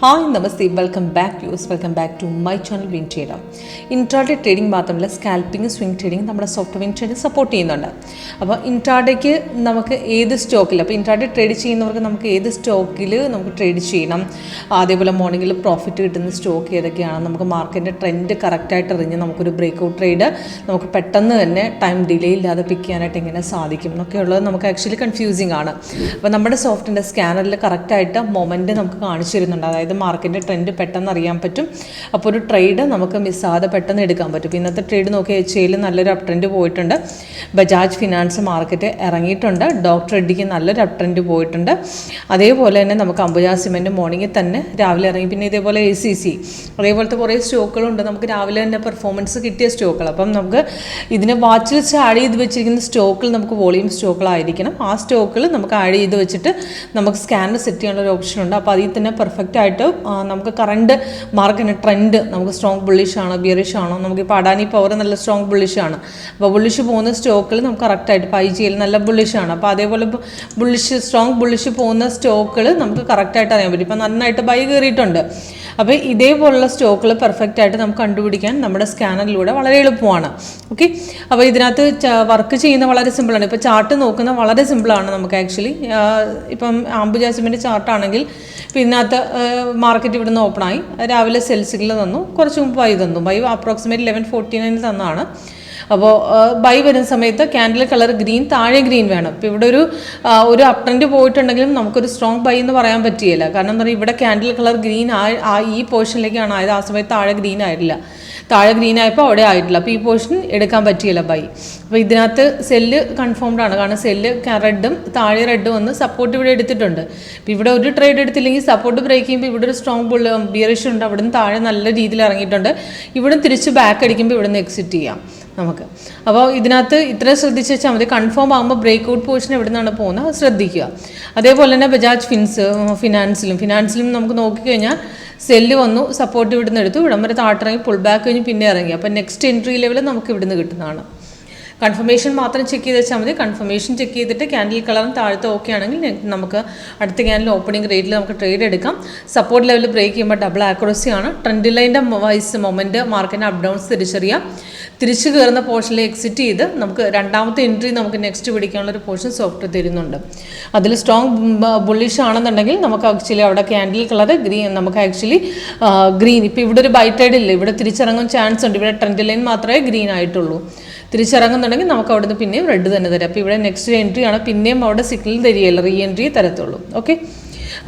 Hi നമസ്തേ, welcome back to my channel win trader. Intraday trading മാത്രമല്ല, scalping, swing trading നമ്മുടെ soft win trading support ചെയ്യുന്നുണ്ട്. അപ്പോൾ ഇൻട്രാഡേക്ക് നമുക്ക് ഏത് സ്റ്റോക്കിൽ, അപ്പോൾ ഇൻട്രാഡേ ട്രേഡ് ചെയ്യുന്നവർക്ക് നമുക്ക് ഏത് സ്റ്റോക്കിൽ നമുക്ക് ട്രേഡ് ചെയ്യണം, അതേപോലെ മോർണിംഗിൽ പ്രോഫിറ്റ് കിട്ടുന്ന സ്റ്റോക്ക് ഏതൊക്കെയാണ്, നമുക്ക് മാർക്കറ്റിൻ്റെ ട്രെൻഡ് കറക്റ്റായിട്ട് അറിഞ്ഞ് നമുക്കൊരു ബ്രേക്ക് ഔട്ട് ട്രേഡ് നമുക്ക് പെട്ടെന്ന് തന്നെ ടൈം ഡിലേ ഇല്ലാതെ പിക്ക് ചെയ്യാനായിട്ട് എങ്ങനെ സാധിക്കും എന്നൊക്കെയുള്ളത് നമുക്ക് ആക്ച്വലി കൺഫ്യൂസിങ് ആണ്. അപ്പോൾ നമ്മുടെ സോഫ്റ്റിൻ്റെ സ്കാനറിൽ കറക്റ്റായിട്ട് മൊമെൻറ്റ് നമുക്ക് കാണിച്ചു തരുന്നുണ്ട്. അതായത് മാർക്കറ്റിൻ്റെ ട്രെൻഡ് പെട്ടെന്ന് അറിയാൻ പറ്റും. അപ്പോൾ ഒരു ട്രേഡ് നമുക്ക് മിസ്സാതെ പെട്ടെന്ന് എടുക്കാൻ പറ്റും. ഇന്നത്തെ ട്രേഡ് നോക്കി എച്ച് നല്ലൊരു അപ് ട്രെൻഡ് പോയിട്ടുണ്ട്. ബജാജ് ഫിനാൻസ് മാർക്കറ്റ് ഇറങ്ങിയിട്ടുണ്ട്. ഡോക്ടർ റെഡ്ഡിക്ക് നല്ലൊരു അപ് ട്രെൻഡ് പോയിട്ടുണ്ട്. അതേപോലെ തന്നെ നമുക്ക് അംബുജ സിമെൻറ്റ് മോർണിംഗിൽ തന്നെ രാവിലെ ഇറങ്ങി. പിന്നെ ഇതേപോലെ ACC അതേപോലത്തെ കുറേ സ്റ്റോക്കുകളുണ്ട് നമുക്ക് രാവിലെ തന്നെ പെർഫോമൻസ് കിട്ടിയ സ്റ്റോക്കുകൾ. അപ്പം നമുക്ക് ഇതിനെ വാച്ച് ലിസ്റ്റ് ആഡ് ചെയ്ത് വെച്ചിരിക്കുന്ന സ്റ്റോക്കിൽ നമുക്ക് വോളിയം സ്റ്റോക്കുകളായിരിക്കണം. ആ സ്റ്റോക്കിൽ നമുക്ക് ആഡ് ചെയ്ത് വെച്ചിട്ട് നമുക്ക് സ്കാനർ സെറ്റ് ചെയ്യാനുള്ള ഒരു ഓപ്ഷൻ ഉണ്ട്. അപ്പോൾ അതിൽ തന്നെ പെർഫെക്റ്റ് ആയിട്ട് നമുക്ക് കറണ്ട് മാർക്കറ്റിൻ്റെ ട്രെൻഡ് നമുക്ക് സ്ട്രോങ് ബുള്ളിഷ് ആണോ ബിയറിഷ് ആണോ, നമുക്കിപ്പോൾ അഡാനി പവർ നല്ല സ്ട്രോങ് ബുള്ളിഷ് ആണ്. അപ്പോൾ ബുള്ളിഷ് പോകുന്ന സ്റ്റോക്കിൽ നമുക്ക് കറക്റ്റായിട്ട് IGL നല്ല ബുള്ളിഷ് ആണ്. അപ്പോൾ അതേപോലെ സ്ട്രോങ് ബുള്ളിഷ് പോകുന്ന സ്റ്റോക്കുകൾ നമുക്ക് കറക്റ്റായിട്ട് അറിയാൻ പറ്റും. ഇപ്പോൾ നന്നായിട്ട് ബൈ കയറിയിട്ടുണ്ട്. അപ്പോൾ ഇതേപോലുള്ള സ്റ്റോക്കുകൾ പെർഫെക്റ്റ് ആയിട്ട് നമുക്ക് കണ്ടുപിടിക്കാൻ നമ്മുടെ സ്കാനറിലൂടെ വളരെ എളുപ്പമാണ്. ഓക്കെ, അപ്പോൾ ഇതിനകത്ത് വർക്ക് ചെയ്യുന്ന വളരെ സിമ്പിളാണ്. ഇപ്പോൾ ചാർട്ട് നോക്കുന്ന വളരെ സിമ്പിളാണ് നമുക്ക് ആക്ച്വലി. ഇപ്പം അംബുജ സിമെൻറ്റ് ചാർട്ടാണെങ്കിൽ ഇപ്പോൾ ഇതിനകത്ത് മാർക്കറ്റ് ഇവിടുന്ന് ഓപ്പണായി, രാവിലെ സെൽ സിഗ്നൽ തന്നു, കുറച്ച് മുമ്പ് ബൈ തന്നു. ബൈ അപ്രോക്സിമേറ്റ് 11:49 തന്നാണ്. അപ്പോൾ ബൈ വരുന്ന സമയത്ത് ക്യാൻഡിൽ കളർ ഗ്രീൻ, താഴെ ഗ്രീൻ വേണം. ഇപ്പോൾ ഇവിടെ ഒരു അപ് ട്രെൻഡ് പോയിട്ടുണ്ടെങ്കിലും നമുക്കൊരു സ്ട്രോങ് ബൈ എന്ന് പറയാൻ പറ്റിയില്ല. കാരണം എന്താ പറയുക, ഇവിടെ ക്യാൻഡിൽ കളർ ഗ്രീൻ ഈ പോർഷനിലേക്കാണ് ആയത്. ആ സമയത്ത് താഴെ ഗ്രീൻ ആയിട്ടില്ല. താഴെ ഗ്രീൻ ആയപ്പോൾ അവിടെ ആയിട്ടില്ല. അപ്പോൾ ഈ പോർഷൻ എടുക്കാൻ പറ്റിയില്ല ബൈ. അപ്പോൾ ഇതിനകത്ത് സെല്ല് കൺഫേംഡ് ആണ്. കാരണം സെല്ല് റെഡും താഴെ റെഡും വന്ന് സപ്പോർട്ട് ഇവിടെ എടുത്തിട്ടുണ്ട്. അപ്പോൾ ഇവിടെ ഒരു ട്രേഡ് എടുത്തില്ലെങ്കിൽ സപ്പോർട്ട് ബ്രേക്ക് ചെയ്യുമ്പോൾ ഇവിടെ ഒരു സ്ട്രോങ് ബിയറിഷ് ഉണ്ട്. അവിടെ നിന്ന് താഴെ നല്ല രീതിയിൽ ഇറങ്ങിയിട്ടുണ്ട്. ഇവിടെ തിരിച്ച് ബാക്ക് അടിക്കുമ്പോൾ ഇവിടെ നിന്ന് എക്സിറ്റ് ചെയ്യാം നമുക്ക്. അപ്പോൾ ഇതിനകത്ത് ഇത്ര ശ്രദ്ധിച്ച് വെച്ചാൽ മതി. കൺഫേം ആകുമ്പോൾ ബ്രേക്ക് ഔട്ട് പോർഷൻ എവിടെ നിന്നാണ് പോകുന്നത് അത് ശ്രദ്ധിക്കുക. അതേപോലെ തന്നെ ബജാജ് ഫിനാൻസിലും നമുക്ക് നോക്കിക്കഴിഞ്ഞാൽ സെല്ല് വന്നു, സപ്പോർട്ട് ഇവിടുന്ന് എടുത്തു, ഇവിടം വരെ താട്ടിറങ്ങി, പുൾ ബാക്ക് കഴിഞ്ഞ് പിന്നെ ഇറങ്ങി. അപ്പോൾ നെക്സ്റ്റ് എൻട്രി ലെവൽ നമുക്ക് ഇവിടുന്ന് കിട്ടുന്നതാണ്. കൺഫർമേഷൻ മാത്രം ചെക്ക് ചെയ്ത് വെച്ചാൽ മതി. കൺഫർമേഷൻ ചെക്ക് ചെയ്തിട്ട് ക്യാൻഡിൽ കളറും താഴത്തെ ഓക്കെ ആണെങ്കിൽ നമുക്ക് അടുത്ത ക്യാൻഡിൽ ഓപ്പണിംഗ് റേറ്റിൽ നമുക്ക് ട്രേഡ് എടുക്കാം. സപ്പോർട്ട് ലെവൽ ബ്രേക്ക് ചെയ്യുമ്പോൾ ഡബിൾ ആക്യുറസി ആണ്. ട്രെൻഡ് ലൈൻ്റെ വൈസ് മൊമെൻറ്റ് മാർക്കറ്റിൻ്റെ അപ് ഡൗൺസ് തിരിച്ചറിയാം. തിരിച്ചു കയറുന്ന പോർഷനിൽ എക്സിറ്റ് ചെയ്ത് നമുക്ക് രണ്ടാമത്തെ എൻട്രി നമുക്ക് നെക്സ്റ്റ് പിടിക്കാനുള്ള ഒരു പോർഷൻ സോഫ്റ്റ് തരുന്നുണ്ട്. അതിൽ സ്ട്രോങ് ബുള്ളിഷ് ആണെന്നുണ്ടെങ്കിൽ നമുക്ക് ആക്ച്വലി അവിടെ ക്യാൻഡിൽ കളർ ഗ്രീൻ, നമുക്ക് ആക്ച്വലി ഗ്രീൻ. ഇപ്പോൾ ഇവിടെ ഒരു ബൈ ട്രേഡ് ഇല്ല, ഇവിടെ തിരിച്ചിറങ്ങാൻ ചാൻസ് ഉണ്ട്. ഇവിടെ ട്രെൻഡ് ലൈൻ മാത്രമേ ഗ്രീൻ ആയിട്ടുള്ളൂ. തിരിച്ചിറങ്ങുന്നുണ്ടെങ്കിൽ നമുക്ക് അവിടുന്ന് പിന്നെയും റെഡ് തന്നെ തരാം. അപ്പോൾ ഇവിടെ നെക്സ്റ്റ് എൻട്രി ആണ്, പിന്നെയും അവിടെ സിഗ്നൽ തരികയല്ല, റീ എൻട്രി തരത്തുള്ളൂ. ഓക്കെ,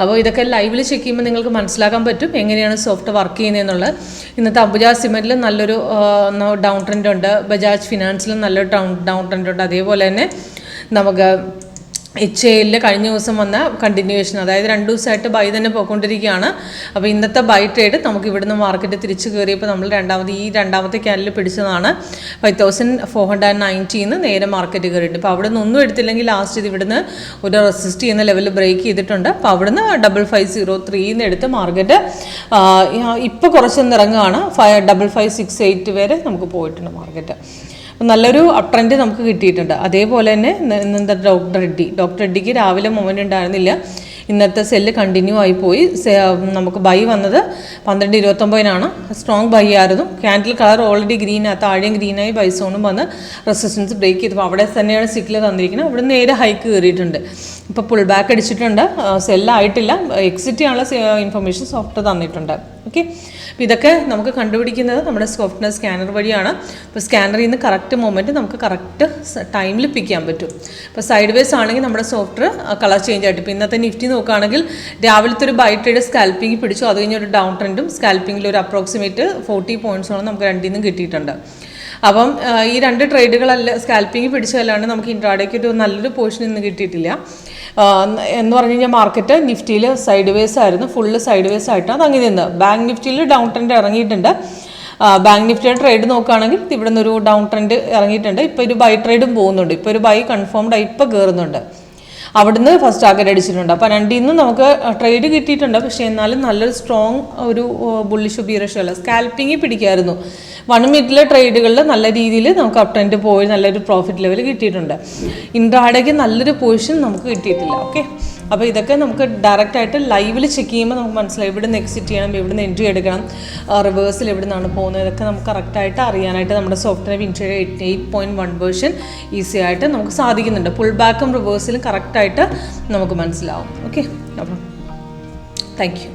അപ്പോൾ ഇതൊക്കെ ലൈവിൽ ചെക്ക് ചെയ്യുമ്പോൾ നിങ്ങൾക്ക് മനസ്സിലാക്കാൻ പറ്റും എങ്ങനെയാണ് സോഫ്റ്റ് വർക്ക് ചെയ്യുന്നതെന്നുള്ളത്. ഇന്നത്തെ അംബുജ സിമെൻറ്റിൽ നല്ലൊരു ഡൗൺ ട്രെൻഡ് ഉണ്ട്. ബജാജ് ഫിനാൻസിലും നല്ലൊരു ഡൗൺ ട്രെൻഡ് ഉണ്ട്. അതേപോലെ തന്നെ നമുക്ക് HAL കഴിഞ്ഞ ദിവസം വന്ന കണ്ടിന്യൂവേഷൻ, അതായത് 2 ദിവസമായിട്ട് ബൈ തന്നെ പോയിക്കൊണ്ടിരിക്കുകയാണ്. അപ്പോൾ ഇന്നത്തെ ബൈ ട്രേഡ് നമുക്ക് ഇവിടുന്ന് മാർക്കറ്റ് തിരിച്ച് കയറിയപ്പോൾ നമ്മൾ രണ്ടാമത്തെ ക്യാൻഡിൽ പിടിച്ചതാണ്. 5490 നേരെ മാർക്കറ്റ് കയറിയിട്ട്. അപ്പോൾ അവിടെ നിന്ന് ഒന്നും എടുത്തില്ലെങ്കിൽ ലാസ്റ്റ് ഇത് ഇവിടുന്ന് ഒരു റെസിസ്റ്റ് ചെയ്യുന്ന ലെവലിൽ ബ്രേക്ക് ചെയ്തിട്ടുണ്ട്. അപ്പോൾ അവിടുന്ന് 5503 എടുത്ത് മാർക്കറ്റ് ഇപ്പോൾ കുറച്ചൊന്ന് ഇറങ്ങുകയാണ്. 5568 വരെ നമുക്ക് പോയിട്ടുണ്ട് മാർക്കറ്റ്. നല്ലൊരു അപ് ട്രെൻഡ് നമുക്ക് കിട്ടിയിട്ടുണ്ട്. അതേപോലെ തന്നെ ഇന്നത്തെ ഡോക്ടർ റെഡ്ഡിക്ക് രാവിലെ മൊമെൻ്റ് ഉണ്ടായിരുന്നില്ല. ഇന്നത്തെ സെല്ല് കണ്ടിന്യൂ ആയി പോയി. നമുക്ക് ബൈ വന്നത് 12:29 സ്ട്രോങ് ബൈ ആയിരുന്നു. ക്യാൻഡിൽ കളർ ഓൾറെഡി ഗ്രീൻ, താഴെയും ഗ്രീനായി ബൈ സോണും വന്ന് റെസിസ്റ്റൻസ് ബ്രേക്ക് ചെയ്തപ്പോൾ അവിടെ തന്നെയാണ് സിഗ്നൽ തന്നിരിക്കുന്നത്. അവിടെ നേരെ ഹൈക്ക് കയറിയിട്ടുണ്ട്. ഇപ്പോൾ പുൾ ബാക്ക് അടിച്ചിട്ടുണ്ട്. സെല്ലായിട്ടില്ല. എക്സിറ്റ് ചെയ്യാനുള്ള ഇൻഫർമേഷൻ സോഫ്റ്റ് തന്നിട്ടുണ്ട്. ഓക്കെ, അപ്പോൾ ഇതൊക്കെ നമുക്ക് കണ്ടുപിടിക്കുന്നത് നമ്മുടെ സോഫ്റ്റ്വെയർ സ്കാനർ വഴിയാണ്. അപ്പോൾ സ്കാനറിൽ നിന്ന് കറക്റ്റ് മൊമെൻറ്റ് നമുക്ക് കറക്റ്റ് ടൈമിൽ പിക്ക് ചെയ്യാൻ പറ്റും. ഇപ്പോൾ സൈഡ് വേസ് ആണെങ്കിൽ നമ്മുടെ സോഫ്റ്റ്വെയർ കളർ ചേഞ്ച് ആയിട്ട്, ഇപ്പോൾ ഇന്നത്തെ നിഫ്റ്റി നോക്കുകയാണെങ്കിൽ രാവിലത്തെ ഒരു ബൈ ട്രേഡ് സ്കാൽപ്പിംഗ് പിടിച്ചു. അത് കഴിഞ്ഞൊരു ഡൗൺ ട്രെൻഡും സ്കാൽപ്പിംഗിൽ ഒരു അപ്രോക്സിമേറ്റ് 40 പോയിൻറ്റ്സോളം നമുക്ക് രണ്ടിൽ നിന്നും കിട്ടിയിട്ടുണ്ട്. അപ്പം ഈ 2 ട്രേഡുകളല്ല സ്കാൽപ്പിംഗ് പിടിച്ചതല്ലാണ്ട് നമുക്ക് ഇൻട്രാഡേക്ക് ഒരു നല്ലൊരു പോർഷൻ ഇന്ന് കിട്ടിയിട്ടില്ല. എന്ന് പറഞ്ഞു കഴിഞ്ഞാൽ മാർക്കറ്റ് നിഫ്റ്റിയിൽ സൈഡ് വേസ് ആയിരുന്നു, ഫുള്ള് സൈഡ് വേസ് ആയിട്ടാണ് തങ്ങി നിന്ന്. ബാങ്ക് നിഫ്റ്റിയിൽ ഡൗൺ ട്രെൻഡ് ഇറങ്ങിയിട്ടുണ്ട്. ബാങ്ക് നിഫ്റ്റിയുടെ ട്രേഡ് നോക്കുകയാണെങ്കിൽ ഇവിടെ നിന്നൊരു ഡൗൺ ട്രെൻഡ് ഇറങ്ങിയിട്ടുണ്ട്. ഇപ്പോൾ ഒരു ബൈ ട്രേഡും പോകുന്നുണ്ട്. ഇപ്പോൾ ഒരു ബൈ കൺഫേംഡ് ആയി ഇപ്പോൾ കയറുന്നുണ്ട്. അവിടുന്ന് ഫസ്റ്റ് ടാർഗറ്റ് അടിച്ചിട്ടുണ്ട്. അപ്പോൾ രണ്ടിൽ നിന്നും നമുക്ക് ട്രേഡ് കിട്ടിയിട്ടുണ്ട്. പക്ഷേ എന്നാലും നല്ലൊരു സ്ട്രോങ് ഒരു ബുള്ളിഷ് ബിയറിഷ് അല്ല, സ്കാൽപ്പിംഗ് പിടിക്കായിരുന്നു. 1 മിനിറ്റിലെ ട്രേഡുകളിൽ നല്ല രീതിയിൽ നമുക്ക് അപ് ട്രെൻഡ് പോയി നല്ലൊരു പ്രോഫിറ്റ് ലെവൽ കിട്ടിയിട്ടുണ്ട്. ഇൻട്രാഡേക്ക് നല്ലൊരു പൊസിഷൻ നമുക്ക് കിട്ടിയിട്ടില്ല. ഓക്കെ, അപ്പോൾ ഇതൊക്കെ നമുക്ക് ഡയറക്റ്റായിട്ട് ലൈവിൽ ചെക്ക് ചെയ്യുമ്പോൾ നമുക്ക് മനസ്സിലാവും എവിടെ നിന്ന് എക്സിറ്റ് ചെയ്യണം, എവിടെ നിന്ന് എൻട്രി എടുക്കണം, റിവേഴ്സിൽ എവിടെ നിന്നാണ് പോകുന്നത്, ഇതൊക്കെ നമുക്ക് കറക്റ്റായിട്ട് അറിയാനായിട്ട് നമ്മുടെ സോഫ്റ്റ്വെയർ വിൻട്രേഡർ 8.1 വേർഷൻ ഈസി ആയിട്ട് നമുക്ക് സാധിക്കുന്നുണ്ട്. പുൾ ബാക്കും റിവേഴ്സിലും കറക്റ്റായിട്ട് നമുക്ക് മനസ്സിലാവും. ഓക്കെ, അപ്പം താങ്ക് യു.